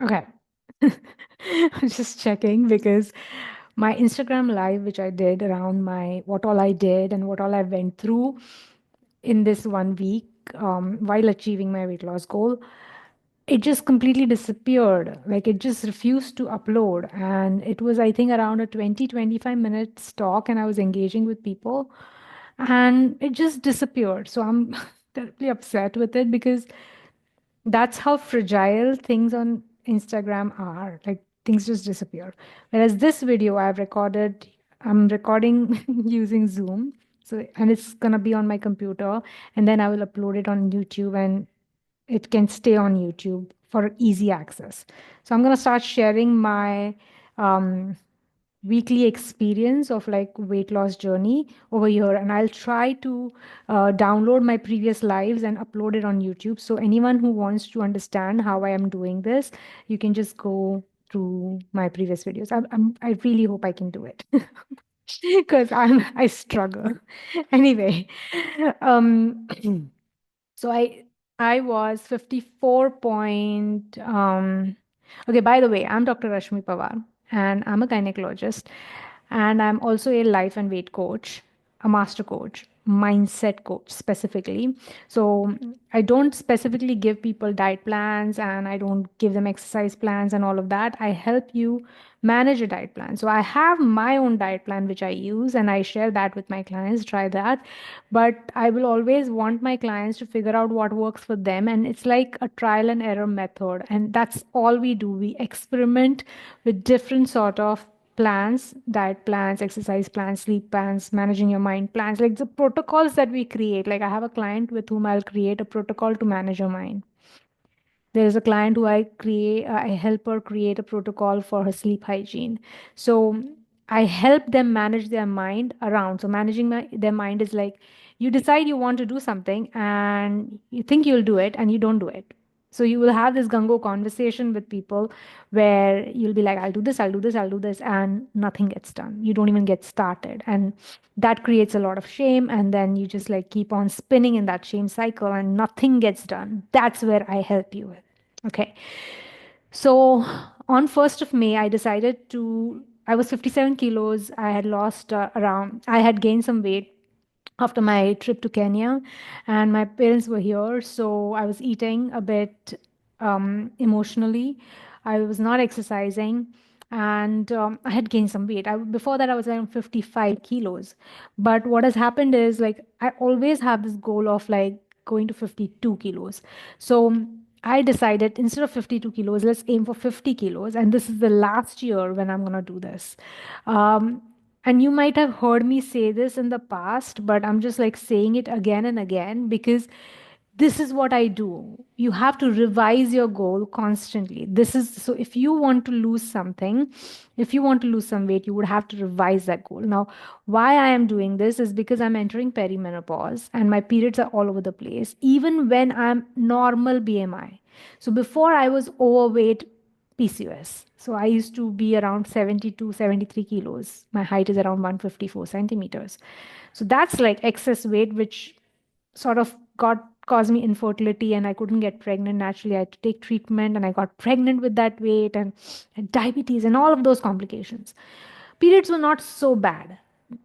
Okay. I'm just checking because my Instagram live, which I did around my what all I did and what all I went through in this 1 week while achieving my weight loss goal, it just completely disappeared. Like it just refused to upload. And it was, I think, around a 20-25 minutes talk, and I was engaging with people and it just disappeared. So I'm terribly upset with it because that's how fragile things on Instagram are. Like things just disappear. Whereas this video I'm recording using Zoom. So, and it's gonna be on my computer, and then I will upload it on YouTube, and it can stay on YouTube for easy access. So I'm gonna start sharing my um, weekly experience of like weight loss journey over here, and I'll try to download my previous lives and upload it on YouTube, so anyone who wants to understand how I am doing this, you can just go through my previous videos. I really hope I can do it because I struggle anyway. um So I was 54 point okay, by the way, I'm Dr. Rashmi Pawar and I'm a gynecologist, and I'm also a life and weight coach, a master coach, mindset coach specifically. So I don't specifically give people diet plans and I don't give them exercise plans and all of that. I help you manage a diet plan. So I have my own diet plan which I use and I share that with my clients, try that. But I will always want my clients to figure out what works for them, and it's like a trial and error method, and that's all we do. We experiment with different sort of plans, diet plans, exercise plans, sleep plans, managing your mind plans, like the protocols that we create. Like I have a client with whom I'll create a protocol to manage your mind. There is a client who I help her create a protocol for her sleep hygiene. So I help them manage their mind around. So managing their mind is like you decide you want to do something and you think you'll do it and you don't do it. So you will have this gungo conversation with people where you'll be like, I'll do this, I'll do this, I'll do this, and nothing gets done. You don't even get started. And that creates a lot of shame. And then you just like keep on spinning in that shame cycle and nothing gets done. That's where I help you with. Okay. So on 1st of May, I was 57 kilos. I had lost I had gained some weight after my trip to Kenya, and my parents were here. So I was eating a bit emotionally. I was not exercising, and I had gained some weight. Before that, I was around 55 kilos. But what has happened is like I always have this goal of like going to 52 kilos. So I decided instead of 52 kilos, let's aim for 50 kilos. And this is the last year when I'm going to do this. Um, and you might have heard me say this in the past, but I'm just like saying it again and again because this is what I do. You have to revise your goal constantly. This is so if you want to lose something, if you want to lose some weight, you would have to revise that goal. Now, why I am doing this is because I'm entering perimenopause and my periods are all over the place, even when I'm normal BMI. So before I was overweight PCOS. So I used to be around 72, 73 kilos. My height is around 154 centimeters. So that's like excess weight, which sort of got caused me infertility and I couldn't get pregnant naturally. I had to take treatment and I got pregnant with that weight and diabetes and all of those complications. Periods were not so bad.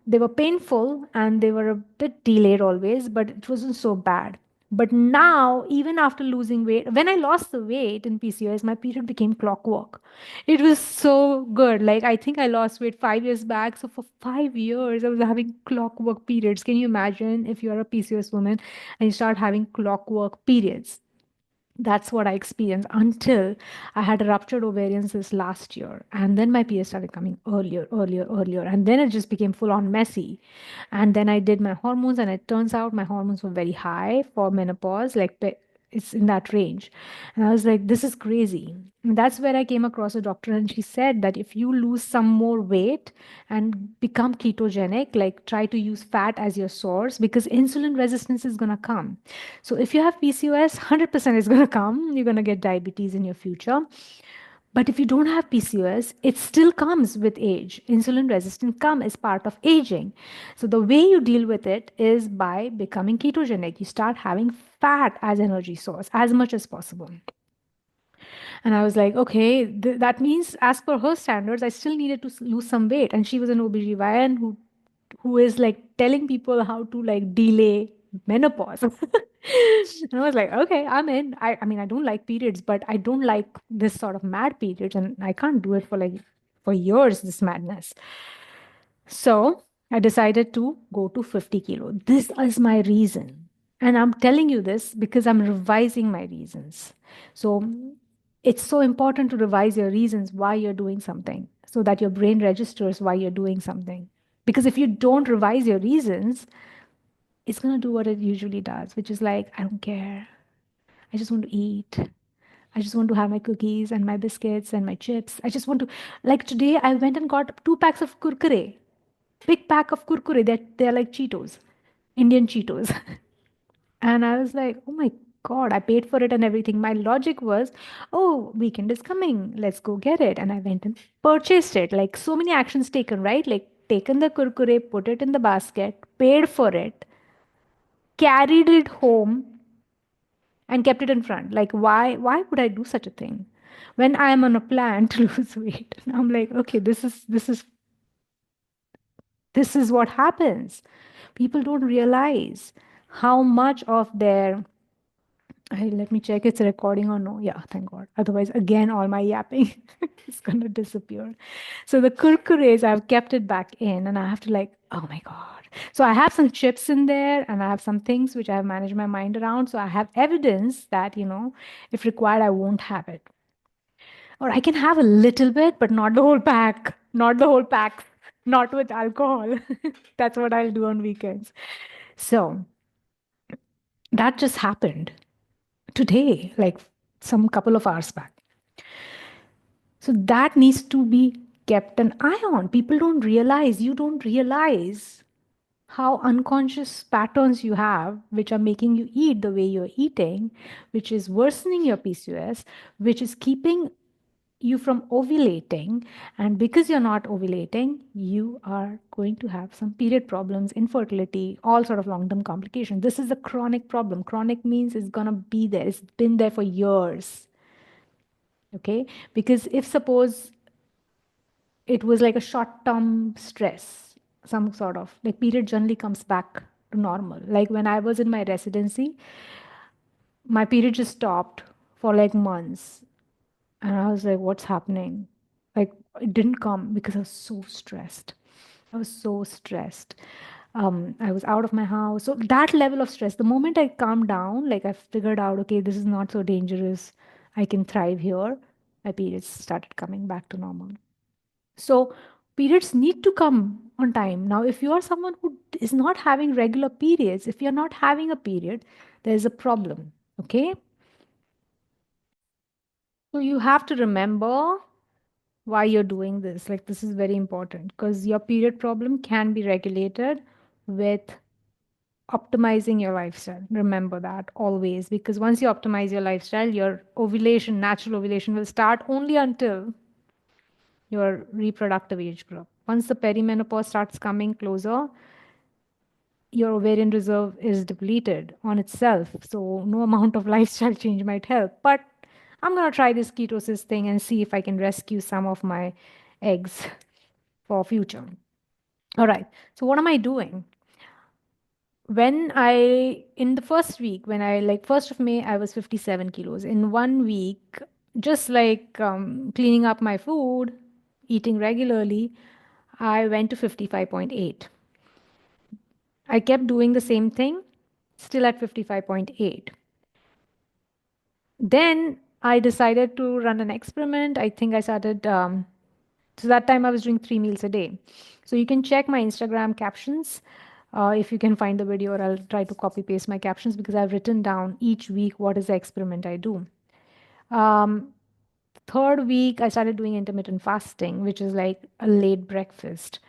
They were painful and they were a bit delayed always, but it wasn't so bad. But now, even after losing weight, when I lost the weight in PCOS, my period became clockwork. It was so good. Like, I think I lost weight 5 years back. So, for 5 years, I was having clockwork periods. Can you imagine if you're a PCOS woman and you start having clockwork periods? That's what I experienced until I had a ruptured ovarian cyst last year. And then my periods started coming earlier, earlier, earlier. And then it just became full on messy. And then I did my hormones, and it turns out my hormones were very high for menopause, like it's in that range. And I was like, this is crazy. And that's where I came across a doctor, and she said that if you lose some more weight and become ketogenic, like try to use fat as your source because insulin resistance is going to come. So if you have PCOS, 100% is going to come. You're going to get diabetes in your future. But if you don't have PCOS, it still comes with age. Insulin resistance come as part of aging. So the way you deal with it is by becoming ketogenic. You start having fat as energy source as much as possible. And I was like, okay, that means as per her standards, I still needed to lose some weight. And she was an OBGYN who is like telling people how to like delay menopause. And I was like, okay, I'm in. I mean, I don't like periods, but I don't like this sort of mad periods. And I can't do it for like for years, this madness. So I decided to go to 50 kilo. This is my reason. And I'm telling you this because I'm revising my reasons. So it's so important to revise your reasons why you're doing something so that your brain registers why you're doing something. Because if you don't revise your reasons, it's going to do what it usually does, which is like, I don't care. I just want to eat. I just want to have my cookies and my biscuits and my chips. I just want to, like today, I went and got 2 packs of kurkure, big pack of kurkure. They're like Cheetos, Indian Cheetos. And I was like, oh my God, I paid for it and everything. My logic was, oh, weekend is coming. Let's go get it. And I went and purchased it. Like so many actions taken, right? Like taken the kurkure, put it in the basket, paid for it, carried it home, and kept it in front. Like, why would I do such a thing? When I am on a plan to lose weight. And I'm like, okay, this is what happens. People don't realize how much of their let me check it's a recording or no. Yeah, thank God. Otherwise, again, all my yapping is gonna disappear. So the kurkures, I've kept it back in, and I have to like, oh my God. So I have some chips in there, and I have some things which I have managed my mind around. So I have evidence that if required, I won't have it, or I can have a little bit, but not the whole pack, not the whole pack, not with alcohol. That's what I'll do on weekends. So that just happened today, like some couple of hours back. So that needs to be kept an eye on. People don't realize, you don't realize how unconscious patterns you have, which are making you eat the way you're eating, which is worsening your PCOS, which is keeping you from ovulating. And because you're not ovulating, you are going to have some period problems, infertility, all sort of long-term complications. This is a chronic problem. Chronic means it's going to be there. It's been there for years. Okay, because if suppose it was like a short term stress, some sort of like period generally comes back to normal. Like when I was in my residency, my period just stopped for like months. And I was like, what's happening? Like it didn't come because I was so stressed. I was so stressed. I was out of my house. So that level of stress, the moment I calmed down, like I figured out, okay, this is not so dangerous. I can thrive here. My periods started coming back to normal. So periods need to come on time. Now, if you are someone who is not having regular periods, if you're not having a period, there's a problem. Okay. So you have to remember why you're doing this. Like, this is very important because your period problem can be regulated with optimizing your lifestyle. Remember that always, because once you optimize your lifestyle, your ovulation, natural ovulation, will start only until your reproductive age group. Once the perimenopause starts coming closer, your ovarian reserve is depleted on itself. So no amount of lifestyle change might help. But I'm going to try this ketosis thing and see if I can rescue some of my eggs for future. All right. So what am I doing? In the first week, when I like 1st of May, I was 57 kilos. In 1 week, just like cleaning up my food, eating regularly, I went to 55.8. I kept doing the same thing, still at 55.8. Then I decided to run an experiment. I think I started, so that time I was doing 3 meals a day. So you can check my Instagram captions if you can find the video, or I'll try to copy paste my captions because I've written down each week what is the experiment I do. Um, Third week, I started doing intermittent fasting, which is like a late breakfast.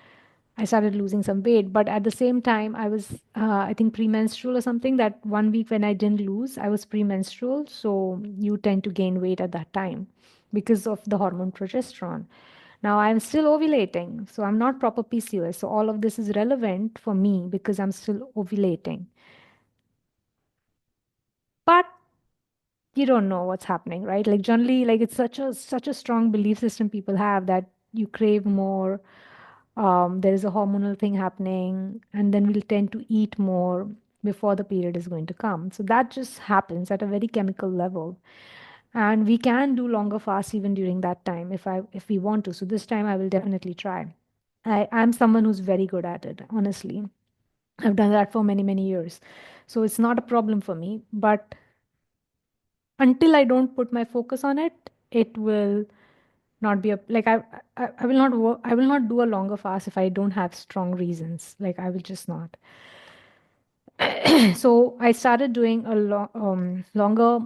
I started losing some weight, but at the same time, I was, I think, premenstrual or something. That 1 week when I didn't lose, I was premenstrual. So you tend to gain weight at that time because of the hormone progesterone. Now I'm still ovulating, so I'm not proper PCOS. So all of this is relevant for me because I'm still ovulating. But you don't know what's happening, right? Like generally, like it's such a strong belief system people have that you crave more. There is a hormonal thing happening, and then we'll tend to eat more before the period is going to come. So that just happens at a very chemical level, and we can do longer fasts even during that time if we want to. So this time I will definitely try. I'm someone who's very good at it, honestly. I've done that for many years. So it's not a problem for me. But until I don't put my focus on it, it will not be a like I will not work, I will not do a longer fast if I don't have strong reasons. Like I will just not. So I started doing a longer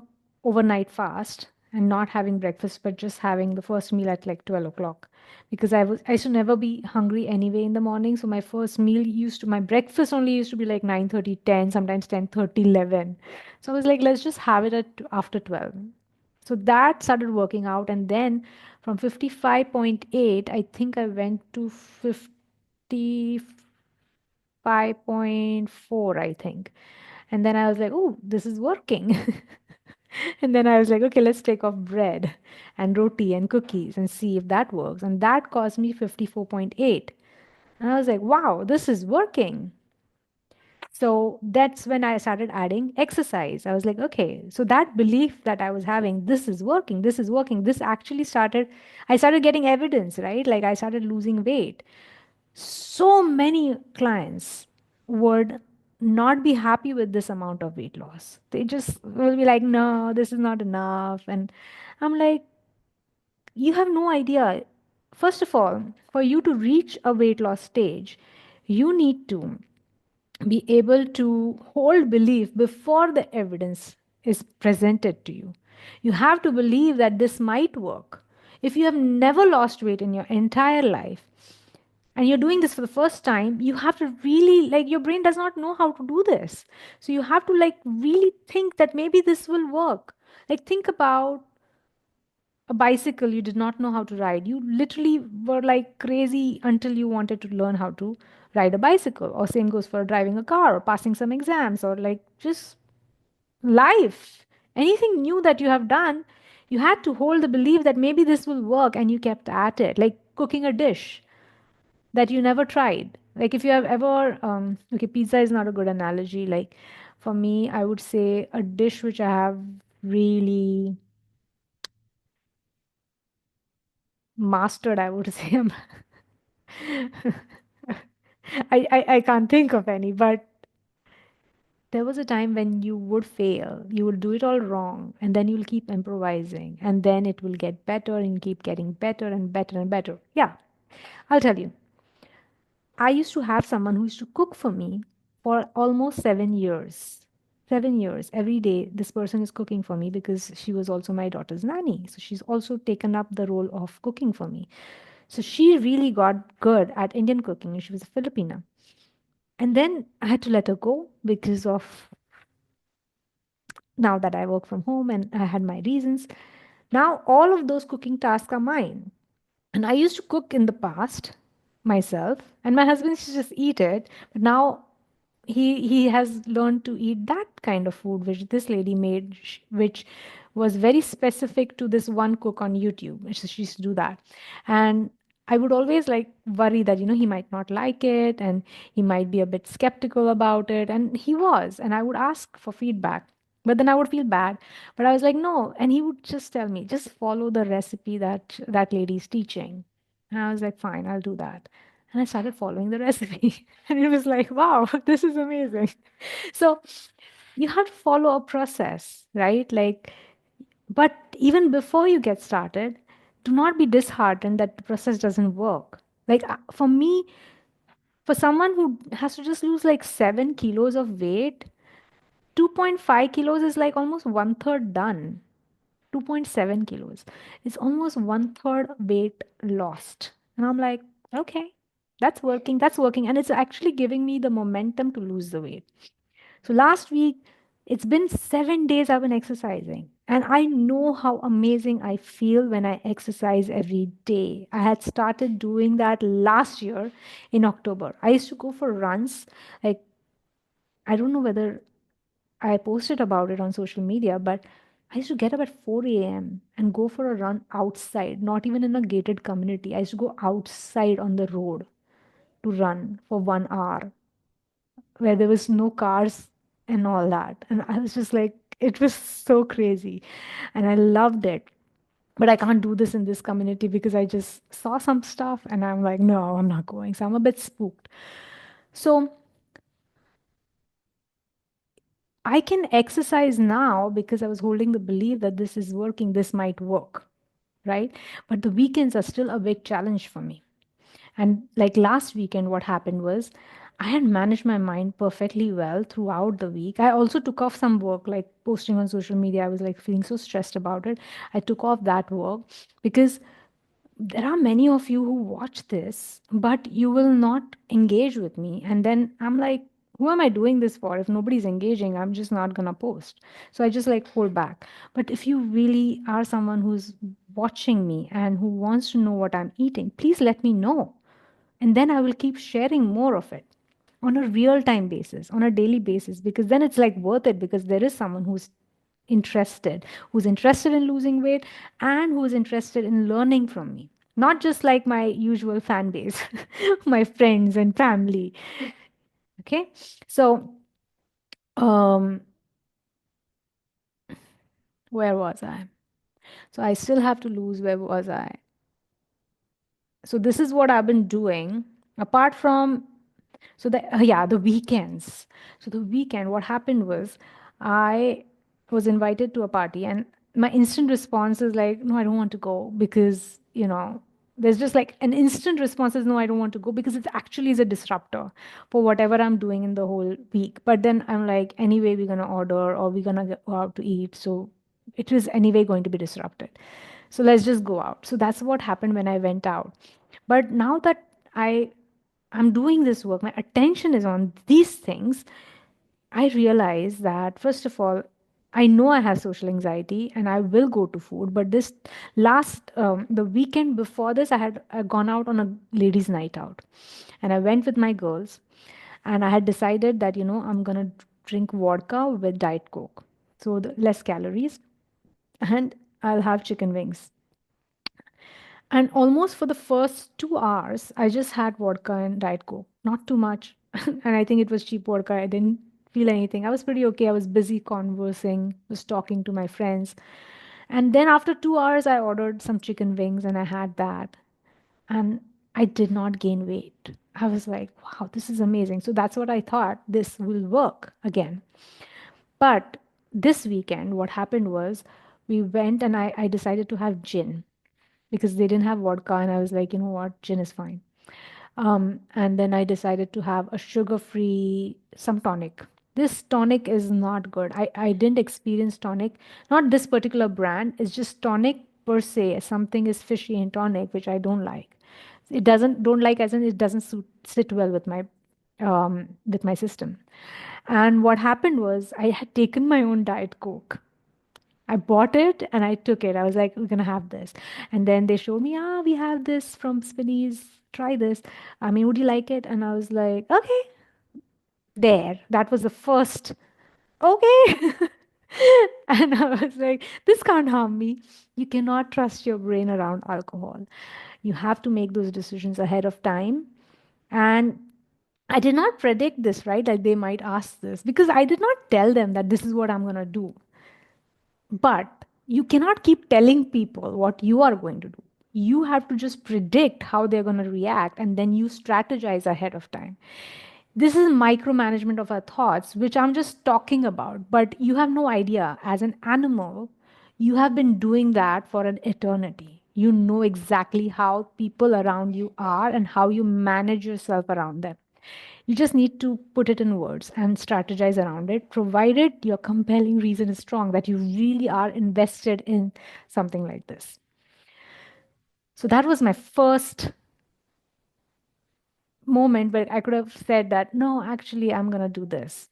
overnight fast and not having breakfast, but just having the first meal at like 12 o'clock, because I should never be hungry anyway in the morning. So my breakfast only used to be like 9:30, 10, sometimes 10:30, 11. So I was like, let's just have it at after 12. So that started working out, and then from 55.8, I think I went to 55.4, I think. And then I was like, oh, this is working. And then I was like, okay, let's take off bread and roti and cookies and see if that works. And that cost me 54.8. And I was like, wow, this is working. So that's when I started adding exercise. I was like, okay, so that belief that I was having, this is working, this is working, this actually I started getting evidence, right? Like I started losing weight. So many clients would not be happy with this amount of weight loss. They just will be like, no, this is not enough. And I'm like, you have no idea. First of all, for you to reach a weight loss stage, you need to be able to hold belief before the evidence is presented to you. You have to believe that this might work. If you have never lost weight in your entire life, and you're doing this for the first time, you have to really, like, your brain does not know how to do this. So you have to, like, really think that maybe this will work. Like, think about a bicycle you did not know how to ride. You literally were like crazy until you wanted to learn how to ride a bicycle. Or same goes for driving a car or passing some exams or like just life. Anything new that you have done, you had to hold the belief that maybe this will work, and you kept at it. Like cooking a dish that you never tried. Like if you have ever, okay, pizza is not a good analogy. Like for me, I would say a dish which I have really mastered, I would say. I can't think of any, but there was a time when you would fail, you will do it all wrong, and then you'll keep improvising, and then it will get better and keep getting better and better and better. Yeah, I'll tell you. I used to have someone who used to cook for me for almost 7 years. 7 years. Every day, this person is cooking for me because she was also my daughter's nanny. So she's also taken up the role of cooking for me. So she really got good at Indian cooking. She was a Filipina. And then I had to let her go because of now that I work from home and I had my reasons. Now all of those cooking tasks are mine. And I used to cook in the past myself, and my husband used to just eat it. But now he has learned to eat that kind of food which this lady made, which was very specific to this one cook on YouTube. So she used to do that, and I would always like worry that he might not like it and he might be a bit skeptical about it, and he was, and I would ask for feedback. But then I would feel bad. But I was like, no. And he would just tell me, just follow the recipe that that lady's teaching. And I was like, fine, I'll do that. And I started following the recipe. And it was like, wow, this is amazing. So you have to follow a process, right? Like, but even before you get started, do not be disheartened that the process doesn't work. Like, for me, for someone who has to just lose like 7 kilos of weight, 2.5 kilos is like almost one third done. 2.7 kilos is almost one third weight lost. And I'm like, okay, that's working, that's working. And it's actually giving me the momentum to lose the weight. So last week, it's been 7 days I've been exercising. And I know how amazing I feel when I exercise every day. I had started doing that last year in October. I used to go for runs. Like, I don't know whether I posted about it on social media, but I used to get up at 4 a.m. and go for a run outside, not even in a gated community. I used to go outside on the road to run for 1 hour where there was no cars and all that. And I was just like, it was so crazy. And I loved it. But I can't do this in this community because I just saw some stuff and I'm like, no, I'm not going. So I'm a bit spooked. So I can exercise now because I was holding the belief that this is working, this might work, right? But the weekends are still a big challenge for me. And like last weekend, what happened was I had managed my mind perfectly well throughout the week. I also took off some work, like posting on social media. I was like feeling so stressed about it. I took off that work because there are many of you who watch this, but you will not engage with me. And then I'm like, who am I doing this for? If nobody's engaging, I'm just not gonna post. So I just like hold back. But if you really are someone who's watching me and who wants to know what I'm eating, please let me know. And then I will keep sharing more of it on a real time basis, on a daily basis, because then it's like worth it because there is someone who's interested in losing weight and who's interested in learning from me. Not just like my usual fan base, my friends and family. Okay. So, um, where was I? So I still have to lose. Where was I? So this is what I've been doing. Apart from So the weekends. So the weekend, what happened was I was invited to a party and my instant response is like, no, I don't want to go because, there's just like an instant response is no, I don't want to go because it actually is a disruptor for whatever I'm doing in the whole week. But then I'm like, anyway, we're gonna order or we're gonna go out to eat. So it was anyway going to be disrupted. So let's just go out. So that's what happened when I went out. But now that I I'm doing this work, my attention is on these things, I realize that, first of all, I know I have social anxiety and I will go to food. But the weekend before this, I had gone out on a ladies' night out. And I went with my girls and I had decided that, I'm going to drink vodka with Diet Coke. So less calories and I'll have chicken wings. And almost for the first 2 hours, I just had vodka and Diet Coke, not too much. And I think it was cheap vodka. I didn't feel anything. I was pretty okay. I was busy conversing, was talking to my friends. And then after 2 hours, I ordered some chicken wings and I had that. And I did not gain weight. I was like, wow, this is amazing. So that's what I thought. This will work again. But this weekend, what happened was we went and I decided to have gin because they didn't have vodka. And I was like, you know what, gin is fine. And then I decided to have a sugar-free, some tonic. This tonic is not good. I didn't experience tonic, not this particular brand. It's just tonic per se. Something is fishy in tonic, which I don't like. It doesn't don't like as in it doesn't sit well with my system. And what happened was I had taken my own Diet Coke. I bought it and I took it. I was like, we're gonna have this. And then they showed me, we have this from Spinneys. Try this. I mean, would you like it? And I was like, okay, there. That was the first, okay. And I was like, this can't harm me. You cannot trust your brain around alcohol. You have to make those decisions ahead of time. And I did not predict this, right? Like they might ask this because I did not tell them that this is what I'm going to do. But you cannot keep telling people what you are going to do. You have to just predict how they're going to react and then you strategize ahead of time. This is micromanagement of our thoughts, which I'm just talking about, but you have no idea. As an animal, you have been doing that for an eternity. You know exactly how people around you are and how you manage yourself around them. You just need to put it in words and strategize around it, provided your compelling reason is strong that you really are invested in something like this. So that was my first moment where I could have said that, no, actually, I'm going to do this.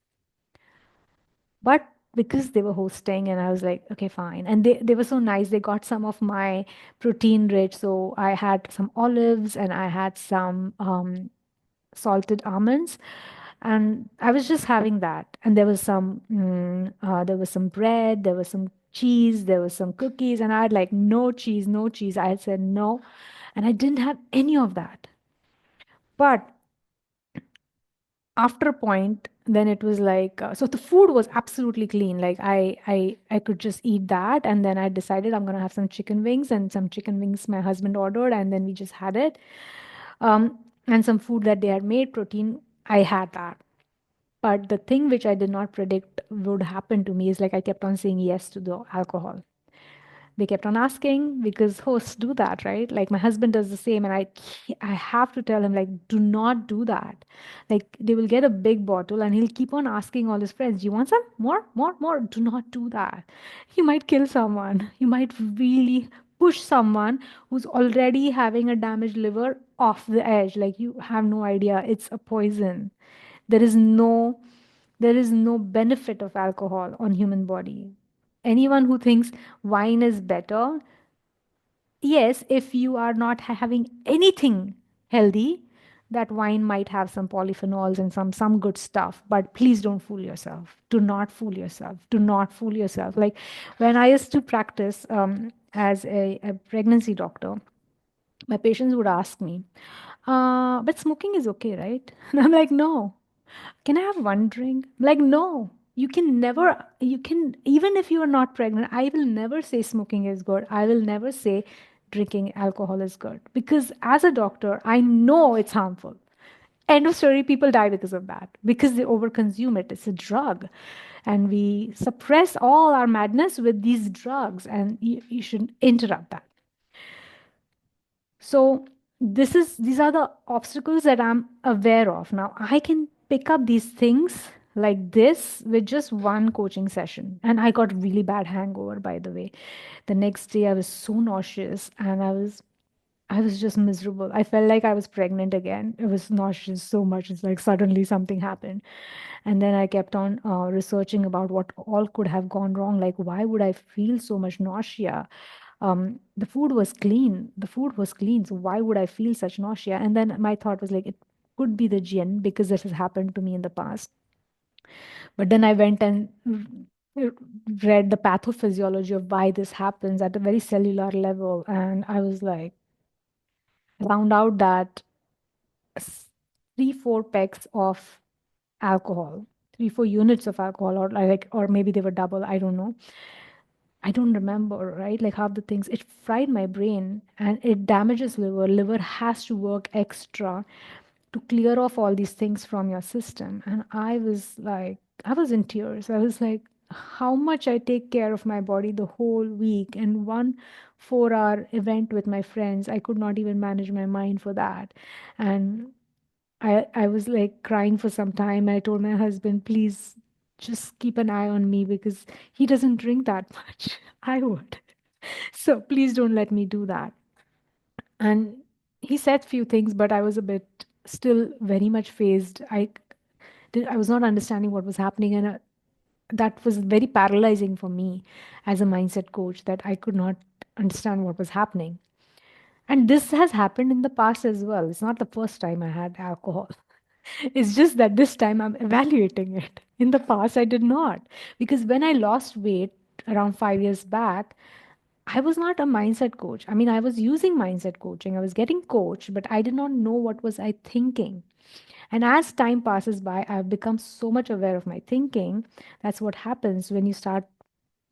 But because they were hosting, and I was like, okay, fine. And they were so nice. They got some of my protein rich. So I had some olives and I had some salted almonds. And I was just having that, and there was some bread, there was some cheese, there was some cookies, and I had like no cheese, no cheese. I had said no, and I didn't have any of that. But after a point, then it was like so the food was absolutely clean. Like I could just eat that, and then I decided I'm gonna have some chicken wings, and some chicken wings my husband ordered, and then we just had it. And some food that they had made, protein, I had that. But the thing which I did not predict would happen to me is like I kept on saying yes to the alcohol. They kept on asking because hosts do that, right? Like my husband does the same, and I have to tell him like, do not do that. Like they will get a big bottle, and he'll keep on asking all his friends, "You want some more, more, more?" Do not do that. You might kill someone. You might really push someone who's already having a damaged liver off the edge. Like you have no idea. It's a poison. There is no there is no benefit of alcohol on human body. Anyone who thinks wine is better, yes, if you are not having anything healthy, that wine might have some polyphenols and some good stuff, but please don't fool yourself. Do not fool yourself. Do not fool yourself. Like when I used to practice as a pregnancy doctor, my patients would ask me, but smoking is okay, right? And I'm like, no. Can I have one drink? Like, no. You can never, you can, even if you are not pregnant, I will never say smoking is good. I will never say drinking alcohol is good. Because as a doctor, I know it's harmful. End of story, people die because of that, because they overconsume it. It's a drug. And we suppress all our madness with these drugs, and you should interrupt that. So these are the obstacles that I'm aware of. Now I can pick up these things like this with just one coaching session. And I got really bad hangover, by the way. The next day I was so nauseous, and I was just miserable. I felt like I was pregnant again. It was nauseous so much. It's like suddenly something happened. And then I kept on researching about what all could have gone wrong. Like, why would I feel so much nausea? The food was clean. The food was clean. So why would I feel such nausea? And then my thought was like, it could be the gin because this has happened to me in the past. But then I went and read the pathophysiology of why this happens at a very cellular level. And I was like, found out that s- 3, 4 pecks of alcohol, 3, 4 units of alcohol, or like, or maybe they were double, I don't know. I don't remember, right? Like half the things. It fried my brain, and it damages liver. Liver has to work extra to clear off all these things from your system. And I was like, I was in tears. I was like, how much I take care of my body the whole week. And one 4 hour event with my friends, I could not even manage my mind for that. And I was like crying for some time. I told my husband, please just keep an eye on me because he doesn't drink that much. I would. So please don't let me do that. And he said few things, but I was a bit still very much phased. I was not understanding what was happening, and that was very paralyzing for me as a mindset coach, that I could not understand what was happening. And this has happened in the past as well. It's not the first time I had alcohol. It's just that this time I'm evaluating it. In the past, I did not. Because when I lost weight around 5 years back, I was not a mindset coach. I mean, I was using mindset coaching. I was getting coached, but I did not know what was I thinking. And as time passes by, I've become so much aware of my thinking. That's what happens when you start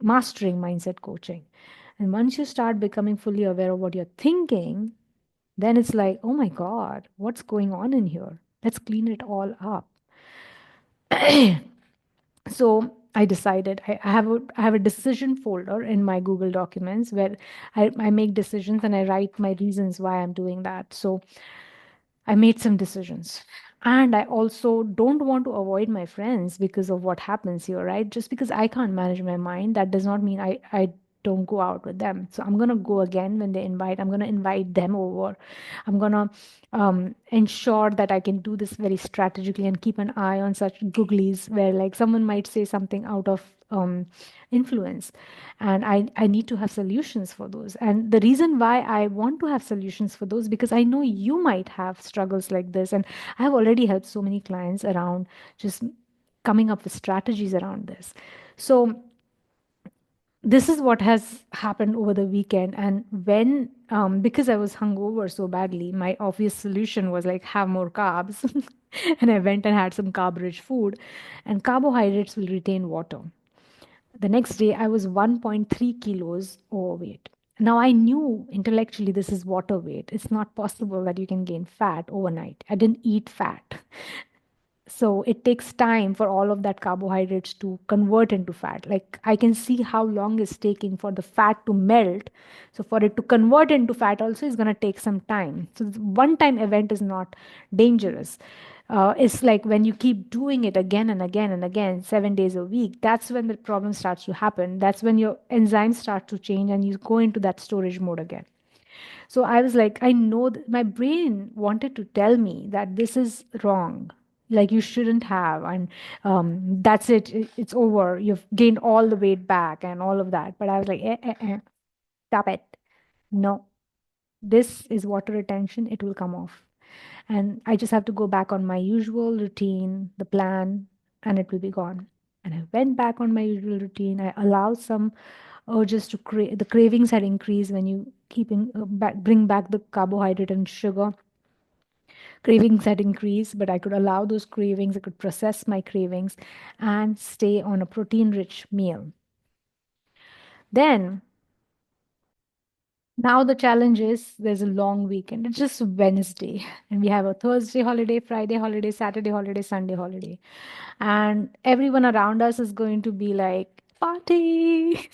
mastering mindset coaching. And once you start becoming fully aware of what you're thinking, then it's like, oh my God, what's going on in here? Let's clean it all up. So I decided I have a decision folder in my Google Documents where I make decisions and I write my reasons why I'm doing that. So I made some decisions. And I also don't want to avoid my friends because of what happens here, right? Just because I can't manage my mind, that does not mean I don't go out with them. So I'm going to go again when they invite. I'm going to invite them over. I'm going to ensure that I can do this very strategically and keep an eye on such googlies where, like, someone might say something out of influence. And I need to have solutions for those. And the reason why I want to have solutions for those, because I know you might have struggles like this. And I have already helped so many clients around just coming up with strategies around this. So this is what has happened over the weekend. And when because I was hungover so badly, my obvious solution was like have more carbs. And I went and had some carb rich food, and carbohydrates will retain water. The next day I was 1.3 kilos overweight. Now I knew intellectually this is water weight. It's not possible that you can gain fat overnight. I didn't eat fat. So it takes time for all of that carbohydrates to convert into fat. Like I can see how long it's taking for the fat to melt. So for it to convert into fat also is going to take some time. So one time event is not dangerous. It's like when you keep doing it again and again and again 7 days a week, that's when the problem starts to happen. That's when your enzymes start to change and you go into that storage mode again. So I was like, I know my brain wanted to tell me that this is wrong. Like you shouldn't have, and that's it. It's over. You've gained all the weight back and all of that. But I was like, stop it. No, this is water retention. It will come off, and I just have to go back on my usual routine, the plan, and it will be gone. And I went back on my usual routine. I allowed some urges to the cravings had increased when you bring back the carbohydrate and sugar. Cravings had increased, but I could allow those cravings. I could process my cravings and stay on a protein rich meal. Then now the challenge is there's a long weekend. It's just Wednesday, and we have a Thursday holiday, Friday holiday, Saturday holiday, Sunday holiday, and everyone around us is going to be like party.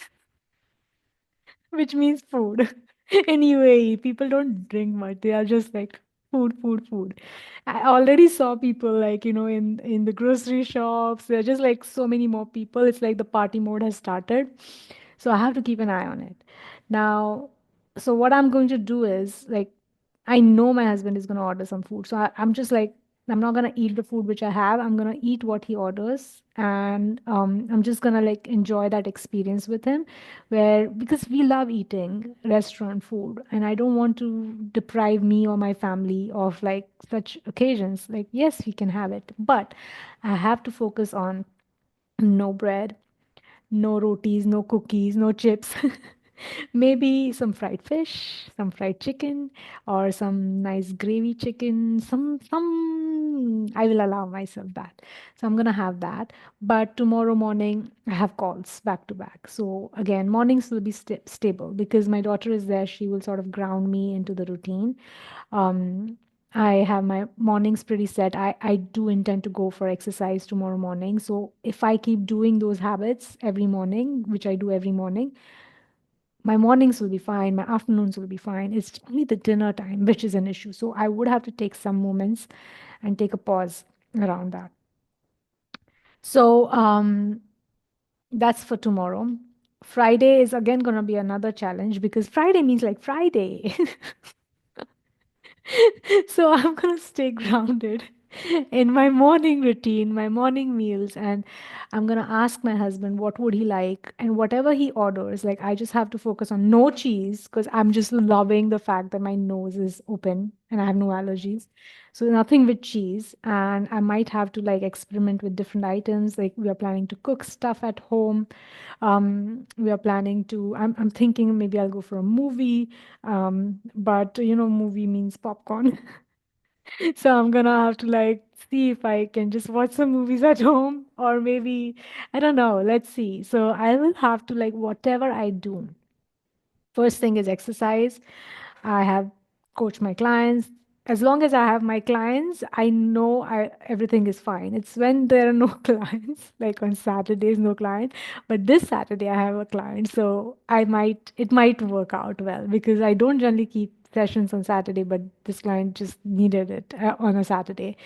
Which means food. In UAE, people don't drink much. They are just like food, food, food. I already saw people like, in the grocery shops. There are just like so many more people. It's like the party mode has started. So I have to keep an eye on it. Now, so what I'm going to do is like I know my husband is going to order some food. So I'm just like, I'm not going to eat the food which I have. I'm going to eat what he orders. And I'm just going to like enjoy that experience with him where, because we love eating restaurant food. And I don't want to deprive me or my family of like such occasions. Like, yes, we can have it. But I have to focus on no bread, no rotis, no cookies, no chips. Maybe some fried fish, some fried chicken, or some nice gravy chicken. Some I will allow myself that. So I'm gonna have that. But tomorrow morning I have calls back to back. So again, mornings will be stable because my daughter is there. She will sort of ground me into the routine. Um, I have my mornings pretty set. I do intend to go for exercise tomorrow morning. So if I keep doing those habits every morning, which I do every morning, my mornings will be fine, my afternoons will be fine. It's only the dinner time which is an issue. So I would have to take some moments and take a pause around that. So that's for tomorrow. Friday is again going to be another challenge because Friday means like Friday. So I'm going to stay grounded in my morning routine, my morning meals, and I'm going to ask my husband what would he like, and whatever he orders, like I just have to focus on no cheese because I'm just loving the fact that my nose is open and I have no allergies. So nothing with cheese, and I might have to like experiment with different items. Like we are planning to cook stuff at home. We are planning to. I'm thinking maybe I'll go for a movie, but movie means popcorn. So I'm gonna have to like see if I can just watch some movies at home, or maybe I don't know. Let's see. So I will have to like whatever I do. First thing is exercise. I have coached my clients. As long as I have my clients, I know everything is fine. It's when there are no clients, like on Saturdays, no client. But this Saturday, I have a client, so it might work out well because I don't generally keep sessions on Saturday, but this client just needed it on a Saturday.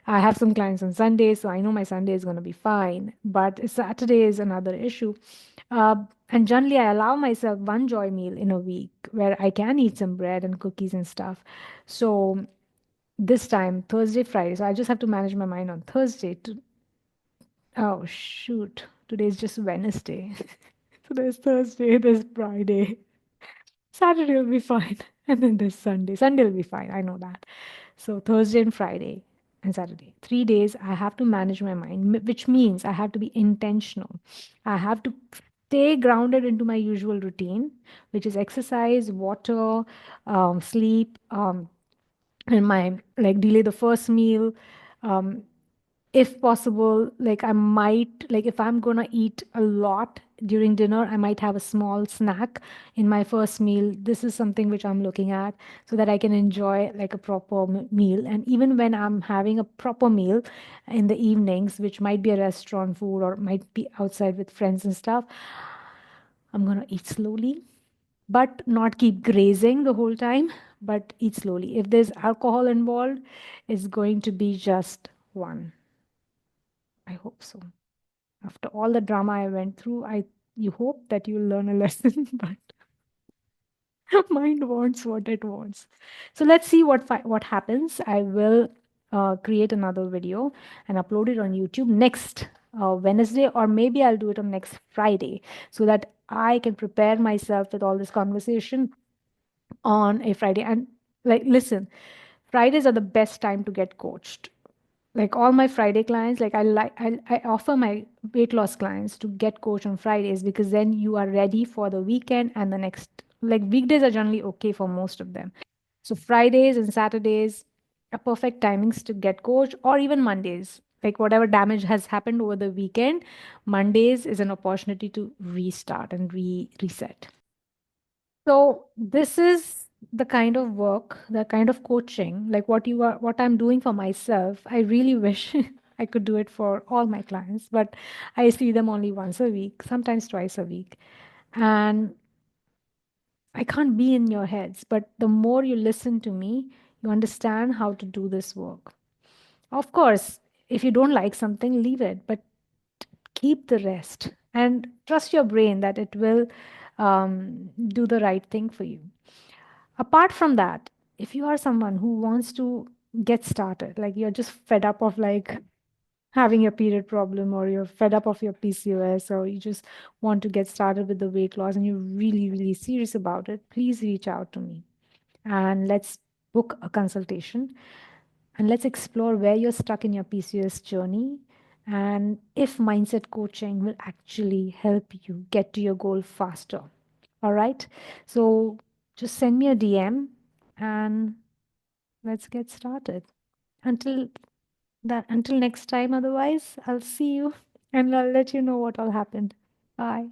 I have some clients on Sunday, so I know my Sunday is going to be fine. But Saturday is another issue. Uh, and generally, I allow myself one joy meal in a week where I can eat some bread and cookies and stuff. So this time, Thursday, Friday. So I just have to manage my mind on Thursday. Oh, shoot. Today is just Wednesday. So there's Thursday, there's Friday, Saturday will be fine. And then there's Sunday. Sunday will be fine. I know that. So Thursday and Friday and Saturday, 3 days, I have to manage my mind, which means I have to be intentional. I have to stay grounded into my usual routine, which is exercise, water, sleep, and my like delay the first meal. Um, if possible, like I might, like if I'm gonna eat a lot during dinner, I might have a small snack in my first meal. This is something which I'm looking at so that I can enjoy like a proper meal. And even when I'm having a proper meal in the evenings, which might be a restaurant food or might be outside with friends and stuff, I'm gonna eat slowly, but not keep grazing the whole time, but eat slowly. If there's alcohol involved, it's going to be just one. I hope so. After all the drama I went through, I you hope that you'll learn a lesson, but mind wants what it wants. So let's see what happens. I will create another video and upload it on YouTube next Wednesday, or maybe I'll do it on next Friday, so that I can prepare myself with all this conversation on a Friday. And like, listen, Fridays are the best time to get coached. Like all my Friday clients, like I offer my weight loss clients to get coached on Fridays, because then you are ready for the weekend and the next, like weekdays are generally okay for most of them. So Fridays and Saturdays are perfect timings to get coached, or even Mondays. Like whatever damage has happened over the weekend, Mondays is an opportunity to restart and reset. So this is the kind of work, the kind of coaching, like what I'm doing for myself. I really wish I could do it for all my clients, but I see them only once a week, sometimes twice a week. And I can't be in your heads, but the more you listen to me, you understand how to do this work. Of course, if you don't like something, leave it, but keep the rest and trust your brain that it will do the right thing for you. Apart from that, if you are someone who wants to get started, like you're just fed up of like having a period problem, or you're fed up of your PCOS, or you just want to get started with the weight loss and you're really, really serious about it, please reach out to me and let's book a consultation and let's explore where you're stuck in your PCOS journey and if mindset coaching will actually help you get to your goal faster. All right. So just send me a DM and let's get started. Until until next time, otherwise, I'll see you and I'll let you know what all happened. Bye.